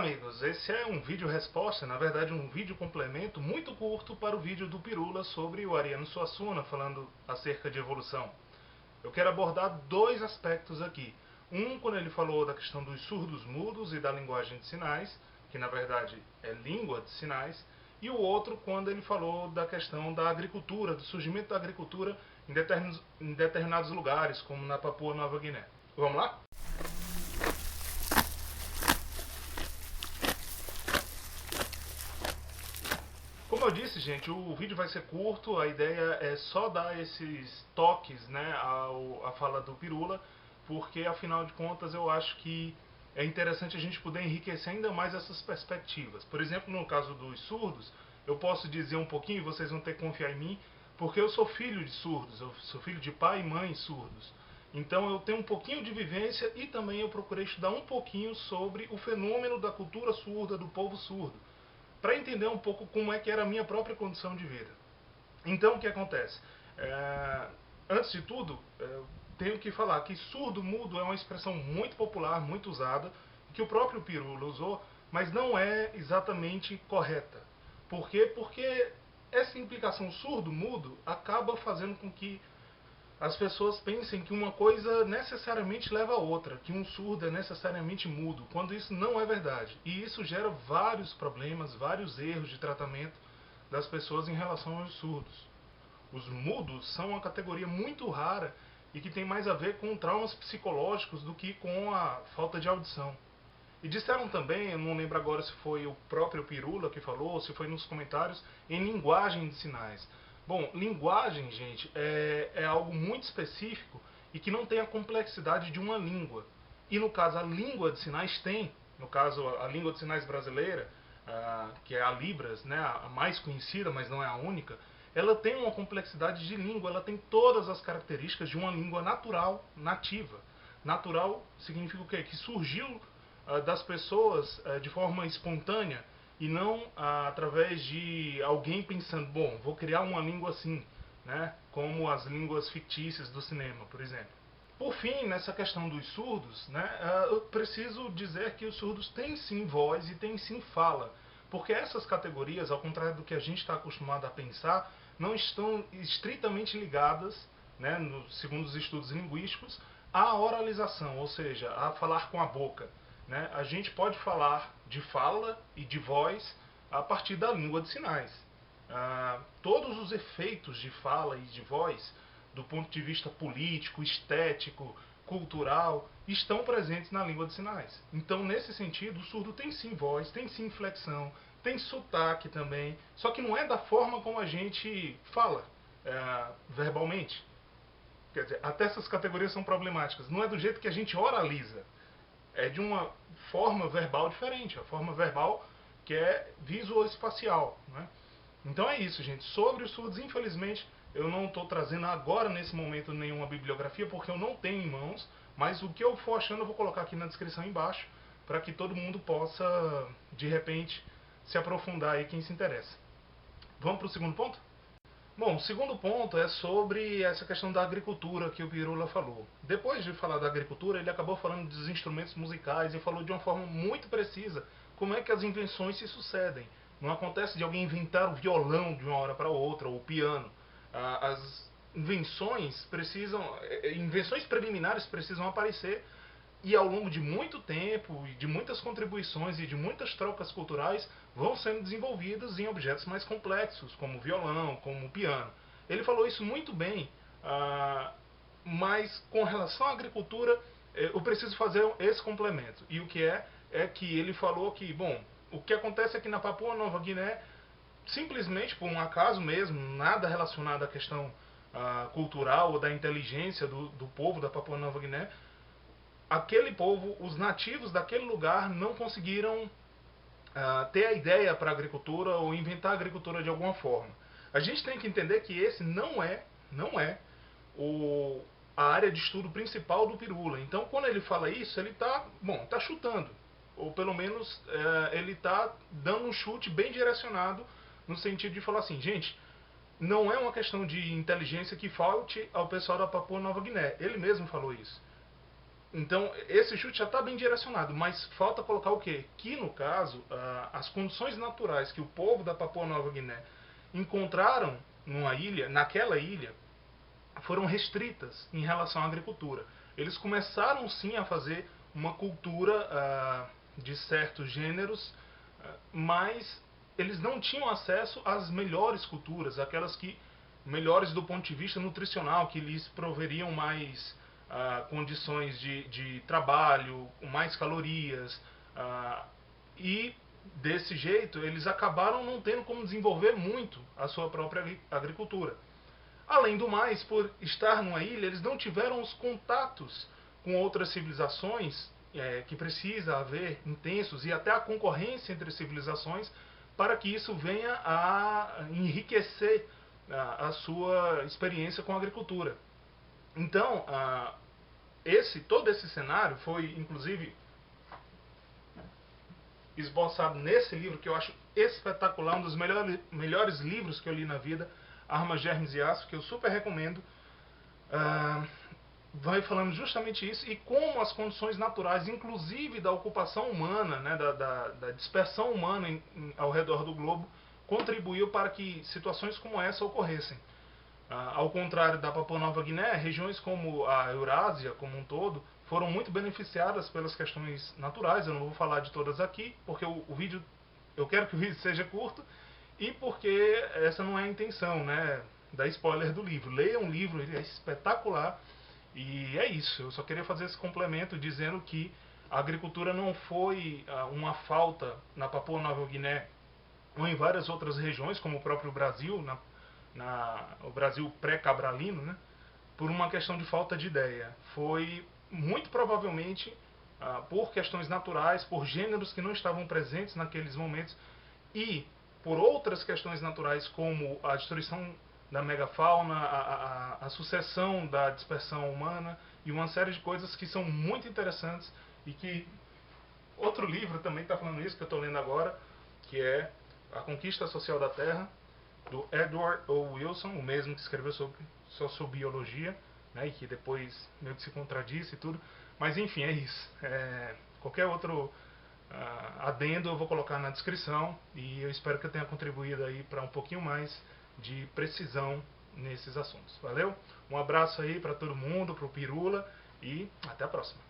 amigos, esse é um vídeo resposta, na verdade um vídeo complemento muito curto para o vídeo do Pirula sobre o Ariano Suassuna, falando acerca de evolução. Eu quero abordar dois aspectos aqui. Um, quando ele falou da questão dos surdos mudos e da linguagem de sinais, que na verdade é língua de sinais, e o outro, quando ele falou da questão da agricultura, do surgimento da agricultura em determinados lugares, como na Papua Nova Guiné. Vamos lá? Como eu disse, gente, o vídeo vai ser curto, a ideia é só dar esses toques, né, à fala do Pirula, porque afinal de contas eu acho que é interessante a gente poder enriquecer ainda mais essas perspectivas. Por exemplo, no caso dos surdos, eu posso dizer um pouquinho, vocês vão ter que confiar em mim, porque eu sou filho de surdos, eu sou filho de pai e mãe surdos. Então eu tenho um pouquinho de vivência e também eu procurei estudar um pouquinho sobre o fenômeno da cultura surda, do povo surdo, para entender um pouco como é que era a minha própria condição de vida. Então, o que acontece? Antes de tudo, tenho que falar que surdo-mudo é uma expressão muito popular, muito usada, que o próprio Pirula usou, mas não é exatamente correta. Por quê? Porque essa implicação surdo-mudo acaba fazendo com que as pessoas pensem que uma coisa necessariamente leva a outra, que um surdo é necessariamente mudo, quando isso não é verdade. E isso gera vários problemas, vários erros de tratamento das pessoas em relação aos surdos. Os mudos são uma categoria muito rara e que tem mais a ver com traumas psicológicos do que com a falta de audição. E disseram também, eu não lembro agora se foi o próprio Pirula que falou, ou se foi nos comentários, em linguagem de sinais. Bom, linguagem, gente, é algo muito específico e que não tem a complexidade de uma língua. E no caso, a língua de sinais tem, no caso, a língua de sinais brasileira, que é a Libras, né, a mais conhecida, mas não é a única, ela tem uma complexidade de língua, ela tem todas as características de uma língua natural, nativa. Natural significa o quê? Que surgiu das pessoas de forma espontânea e não através de alguém pensando, bom, vou criar uma língua assim, né? Como as línguas fictícias do cinema, por exemplo. Por fim, nessa questão dos surdos, né, eu preciso dizer que os surdos têm sim voz e têm sim fala, porque essas categorias, ao contrário do que a gente está acostumado a pensar, não estão estritamente ligadas, né, segundo os estudos linguísticos, à oralização, ou seja, a falar com a boca. Né? A gente pode falar de fala e de voz a partir da língua de sinais. Todos os efeitos de fala e de voz, do ponto de vista político, estético, cultural, estão presentes na língua de sinais. Então, nesse sentido, o surdo tem sim voz, tem sim inflexão, tem sotaque também, só que não é da forma como a gente fala verbalmente. Quer dizer, até essas categorias são problemáticas. Não é do jeito que a gente oraliza. É de uma forma verbal diferente, a forma verbal que é visuoespacial, né? Então é isso, gente. Sobre os surdos, infelizmente, eu não estou trazendo agora, nesse momento, nenhuma bibliografia, porque eu não tenho em mãos, mas o que eu for achando eu vou colocar aqui na descrição embaixo, para que todo mundo possa, de repente, se aprofundar aí, quem se interessa. Vamos para o segundo ponto? Bom, o segundo ponto é sobre essa questão da agricultura que o Pirula falou. Depois de falar da agricultura, ele acabou falando dos instrumentos musicais e falou de uma forma muito precisa como é que as invenções se sucedem. Não acontece de alguém inventar o violão de uma hora para outra, ou o piano. As invenções preliminares precisam aparecer e ao longo de muito tempo, e de muitas contribuições e de muitas trocas culturais, vão sendo desenvolvidas em objetos mais complexos, como o violão, como o piano. Ele falou isso muito bem, mas com relação à agricultura, eu preciso fazer esse complemento. E o que é que ele falou que, bom, o que acontece é que na Papua Nova Guiné, simplesmente por um acaso mesmo, nada relacionado à questão cultural ou da inteligência do povo da Papua Nova Guiné, aquele povo, os nativos daquele lugar não conseguiram ter a ideia para a agricultura ou inventar a agricultura de alguma forma. A gente tem que entender que esse não é a área de estudo principal do Pirula. Então, quando ele fala isso, ele está chutando. Ou pelo menos ele está dando um chute bem direcionado no sentido de falar assim, gente, não é uma questão de inteligência que falte ao pessoal da Papua Nova Guiné. Ele mesmo falou isso. Então, esse chute já está bem direcionado, mas falta colocar o quê? Que, no caso, as condições naturais que o povo da Papua Nova Guiné encontraram numa ilha, naquela ilha, foram restritas em relação à agricultura. Eles começaram, sim, a fazer uma cultura de certos gêneros, mas eles não tinham acesso às melhores culturas, aquelas que melhores do ponto de vista nutricional, que lhes proveriam mais condições de trabalho, com mais calorias, e desse jeito eles acabaram não tendo como desenvolver muito a sua própria agricultura. Além do mais, por estar numa ilha, eles não tiveram os contatos com outras civilizações que precisa haver intensos, e até a concorrência entre civilizações, para que isso venha a enriquecer a sua experiência com a agricultura. Então, todo esse cenário foi, inclusive, esboçado nesse livro, que eu acho espetacular, um dos melhores livros que eu li na vida, Armas, Germes e Aço, que eu super recomendo. Vai falando justamente isso, e como as condições naturais, inclusive da ocupação humana, né, da dispersão humana ao redor do globo, contribuiu para que situações como essa ocorressem. Ao contrário da Papua Nova Guiné, regiões como a Eurásia como um todo foram muito beneficiadas pelas questões naturais. Eu não vou falar de todas aqui, porque o vídeo, eu quero que o vídeo seja curto, e porque essa não é a intenção, né, dar spoiler do livro. Leiam o livro, ele é espetacular. E é isso, eu só queria fazer esse complemento dizendo que a agricultura não foi uma falta na Papua Nova Guiné ou em várias outras regiões, como o próprio Brasil, o Brasil pré-cabralino, né, por uma questão de falta de ideia. Foi muito provavelmente por questões naturais, por gêneros que não estavam presentes naqueles momentos, e por outras questões naturais, como a destruição da megafauna, a sucessão da dispersão humana e uma série de coisas que são muito interessantes, e que outro livro também está falando isso, que eu estou lendo agora, que é A Conquista Social da Terra, do Edward O. Wilson, o mesmo que escreveu sobre sociobiologia, né, e que depois meio que se contradisse e tudo. Mas enfim, é isso. Qualquer outro adendo eu vou colocar na descrição, e eu espero que eu tenha contribuído aí para um pouquinho mais de precisão nesses assuntos. Valeu? Um abraço aí para todo mundo, para o Pirula, e até a próxima.